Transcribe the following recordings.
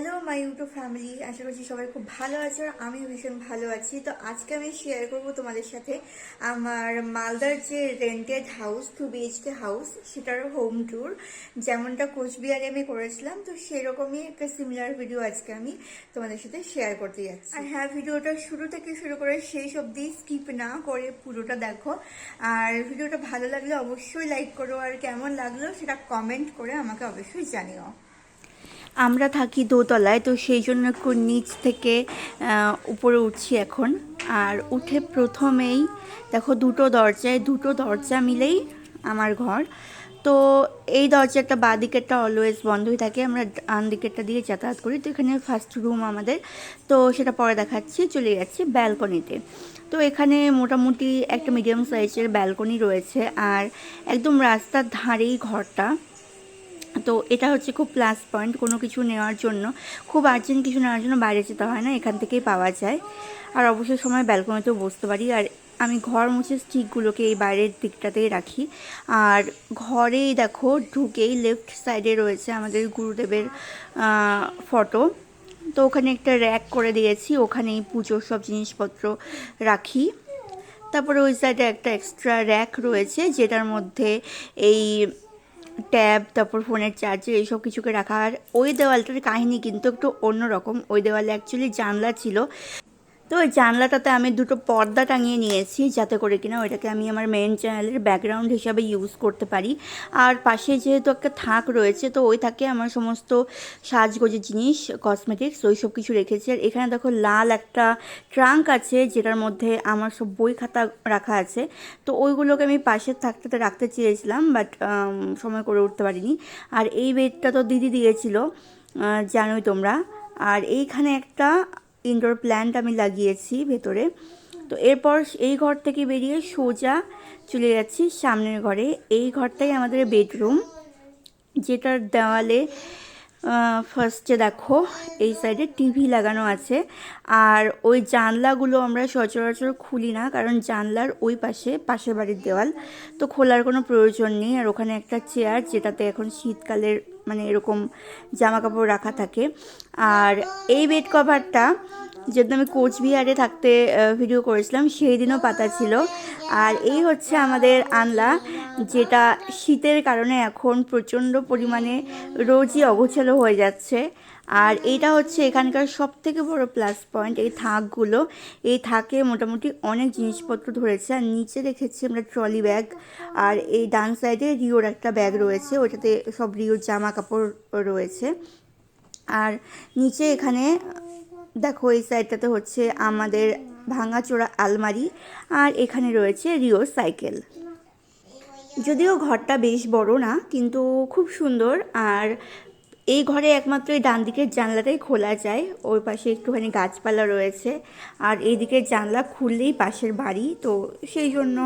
Hello my YouTube family, আশা করছি সবাই খুব ভালো আছে আর আমিও ভীষণ ভালো আছি। তো আজকে আমি শেয়ার করব তোমাদের সাথে আমার মালদার যে রেন্টেড হাউস 2 BHK হাউস, সেটার হোম ট্যুর যেমনটা কোচবিহারে আমি করেছিলাম। তো সেরকমই একটা সিমিলার ভিডিও আজকে আমি তোমাদের সাথে শেয়ার করতে যাচ্ছি। আর হ্যাঁ, ভিডিওটা শুরু থেকে শুরু করে শেষ অবধি স্কিপ না করে পুরোটা দেখো। আর ভিডিওটা ভালো লাগলে অবশ্যই লাইক করো, আর কেমন লাগলো সেটা কমেন্ট করে আমাকে অবশ্যই জানিও। আমরা থাকি দোতলায়, তো সেই জন্য একটু নিচ থেকে উপরে উঠছি এখন। আর উঠে প্রথমেই দেখো দুটো দরজা মিলেই আমার ঘর। তো এই দরজাটা বাঁ দিকেরটা অলওয়েজ বন্ধই থাকে, আমরা ডান দিকেরটা দিয়ে যাতায়াত করি। তো এখানে ফার্স্ট রুম আমাদের, তো সেটা পরে দেখাচ্ছি। চলে যাচ্ছি ব্যালকনিতে। তো এখানে মোটামুটি একটা মিডিয়াম সাইজের ব্যালকনি রয়েছে, আর একদম রাস্তার ধারেই ঘরটা। তো এটা হচ্ছে খুব প্লাস পয়েন্ট, কোনো কিছু নেওয়ার জন্য, খুব আর্জেন্ট কিছু নেওয়ার জন্য বাইরে যেতে হয় না, এখান থেকেই পাওয়া যায়। আর অবসর সময় ব্যালকনিতেও বসতে পারি। আর আমি ঘর মুছে স্টিকগুলোকে এই বাইরের দিকটাতেই রাখি। আর ঘরেই দেখো ঢুকেই লেফট সাইডে রয়েছে আমাদের গুরুদেবের ফটো। তো ওখানে একটা র্যাক করে দিয়েছি, ওখানেই পুজোর সব জিনিসপত্র রাখি। তারপরে ওই সাইডে একটা এক্সট্রা র্যাক রয়েছে, যেটার মধ্যে এই ট্যাব, তারপর ফোনের চার্জার, এইসব কিছুকে রাখা। আর ওই দেওয়ালটার কাহিনী কিন্তু একটু অন্যরকম। ওই দেওয়ালে অ্যাকচুয়ালি জানলা ছিল, তো ওই জানলাটাতে আমি দুটো পর্দা টাঙিয়ে নিয়েছি, যাতে করে কিনা ওইটাকে আমি আমার মেন চ্যানেলের ব্যাকগ্রাউন্ড হিসাবে ইউজ করতে পারি। আর পাশে যেহেতু একটা থাক রয়েছে, তো ওই থাকে আমার সমস্ত সাজগোজের জিনিস, কসমেটিক্স, ওই সব কিছু রেখেছি। আর এখানে দেখো লাল একটা ট্রাঙ্ক আছে, যেটার মধ্যে আমার সব বই খাতা রাখা আছে। তো ওইগুলোকে আমি পাশের থাকটাতে রাখতে চেয়েছিলাম, বাট সময় করে উঠতে পারিনি। আর এই বেডটা তো দিদি দিয়েছিল, জানোই তোমরা। আর এইখানে একটা ইনডোর প্ল্যান্ট আমি লাগিয়েছি ভেতরে। তো এরপর এই ঘর থেকে বেরিয়ে সোজা চলে যাচ্ছি সামনের ঘরে। এই ঘরটাই আমাদের বেডরুম, যেটার দেওয়ালে ফার্স্টে দেখো এই সাইডে টিভি লাগানো আছে। আর ওই জানলাগুলো আমরা সচরাচর খুলি না, কারণ জানলার ওই পাশের বাড়ির দেওয়াল, তো খোলার কোনো প্রয়োজন নেই। আর ওখানে একটা চেয়ার, যেটাতে এখন শীতকালের মানে এরকম জামা কাপড় রাখা থাকে। আর এই বেড কভারটা যেদিন আমি কোচবিহারে থাকতে ভিডিও করেছিলাম, সেই দিনও পাতা ছিল। আর এই হচ্ছে আমাদের আনলা, যেটা শীতের কারণে এখন প্রচণ্ড পরিমাণে রোজই অগোছালো হয়ে যাচ্ছে। আর এইটা হচ্ছে এখানকার সব থেকে বড় প্লাস পয়েন্ট, এই থাকগুলো। এই থাকে মোটামুটি অনেক জিনিসপত্র ধরেছে। আর নিচে রেখেছি আমরা ট্রলি ব্যাগ। আর এই ডান সাইডে রিওর একটা ব্যাগ রয়েছে, ওইটাতে সব রিওর জামা কাপড় রয়েছে। আর নিচে এখানে দেখো এই সাইডটাতে হচ্ছে আমাদের ভাঙাচোরা আলমারি। আর এখানে রয়েছে রিওর সাইকেল। যদিও ঘরটা বেশ বড় না, কিন্তু খুব সুন্দর। আর এই ঘরে একমাত্র এই ডান দিকের জানলাটাই খোলা যায়, ওই পাশে একটুখানি গাছপালা রয়েছে। আর এই দিকের জানলা খুললেই পাশের বাড়ি, তো সেই জন্য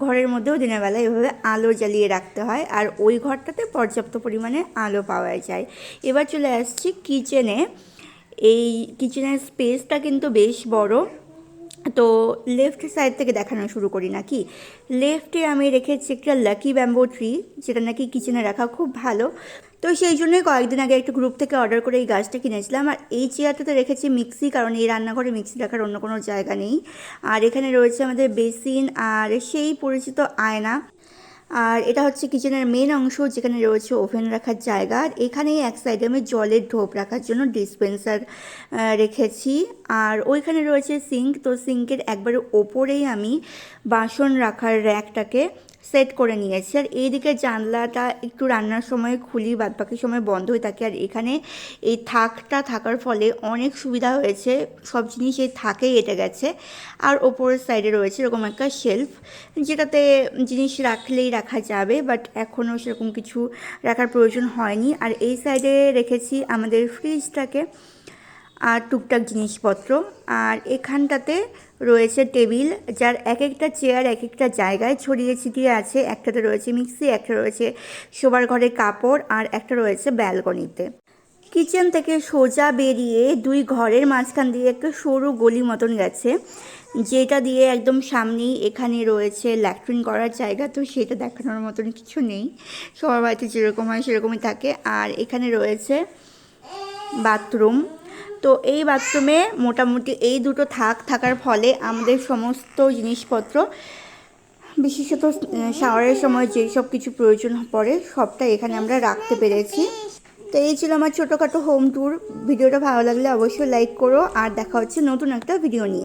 ঘরের মধ্যেও দিনের বেলায় এভাবে আলো জ্বালিয়ে রাখতে হয়। আর ওই ঘরটাতে পর্যাপ্ত পরিমাণে আলো পাওয়া যায়। এবার চলে আসছি কিচেনে। এই কিচেনের স্পেসটা কিন্তু বেশ বড়। তো লেফট সাইড থেকে দেখানো শুরু করি নাকি। লেফটে আমি রেখেছি একটা লাকি ব্যাম্বো ট্রি, যেটা নাকি কিচেনে রাখা খুব ভালো। তো সেই জন্যই কয়েকদিন আগে একটা গ্রুপ থেকে অর্ডার করে এই গাছটা কিনেছিলাম। আর এই চেয়ারটাতে রেখেছি মিক্সি, কারণ এই রান্নাঘরে মিক্সি রাখার অন্য কোনো জায়গা নেই। আর এখানে রয়েছে আমাদের বেসিন আর সেই পরিচিত আয়না। আর এটা হচ্ছে কিচেনের মেন অংশ, যেখানে রয়েছে ওভেন রাখার জায়গা। আর এখানেই এক সাইডে আমি জলের ঢোপ রাখার জন্য ডিসপেন্সার রেখেছি। আর ওইখানে রয়েছে সিঙ্ক, তো সিঙ্কের একবারে ওপরেই আমি বাসন রাখার র্যাকটাকে সেট করে নিয়েছি। আর এইদিকে জানলাটা একটু রান্নার সময় খুলি, বাদবাকি সময় বন্ধ হয়ে থাকে। আর এখানে এই থাকটা থাকার ফলে অনেক সুবিধা হয়েছে, সব জিনিস এই থাকেই এঁটে গেছে। আর ওপরের সাইডে রয়েছে এরকম একটা শেলফ, যেটাতে জিনিস রাখলেই রাখা যাবে, বাট এখনও সেরকম কিছু রাখার প্রয়োজন হয়নি। আর এই সাইডে রেখেছি আমাদের ফ্রিজটাকে আর টুকটাক জিনিসপত্র। আর এখানটাতে রয়েছে টেবিল, যার এক একটা চেয়ার এক একটা জায়গায় ছড়িয়ে ছিটিয়ে আছে। একটাতে রয়েছে মিক্সি, একটা রয়েছে শোবার ঘরে কাপড়, আর একটা রয়েছে ব্যালকনিতে। কিচেন থেকে সোজা বেরিয়ে দুই ঘরের মাঝখান দিয়ে একটা সরু গলি মতন গেছে, যেটা দিয়ে একদম সামনেই এখানে রয়েছে ল্যাট্রিন করার জায়গা। তো সেটা দেখানোর মতন কিছু নেই, সবার বাড়িতে যেরকম হয় সেরকমই থাকে। আর এখানে রয়েছে বাথরুম। তো এই বাথরুমে মোটামুটি এই দুটো থাকার ফলে আমাদের সমস্ত জিনিসপত্র, বিশেষত শাওয়ারের সময় যেই সব কিছু প্রয়োজন পড়ে সবটা এখানে আমরা রাখতে পেরেছি। তো এই ছিল আমার ছোটোখাটো হোম ট্যুর। ভিডিওটা ভালো লাগলে অবশ্যই লাইক করো, আর দেখা হচ্ছে নতুন একটা ভিডিও নিয়ে।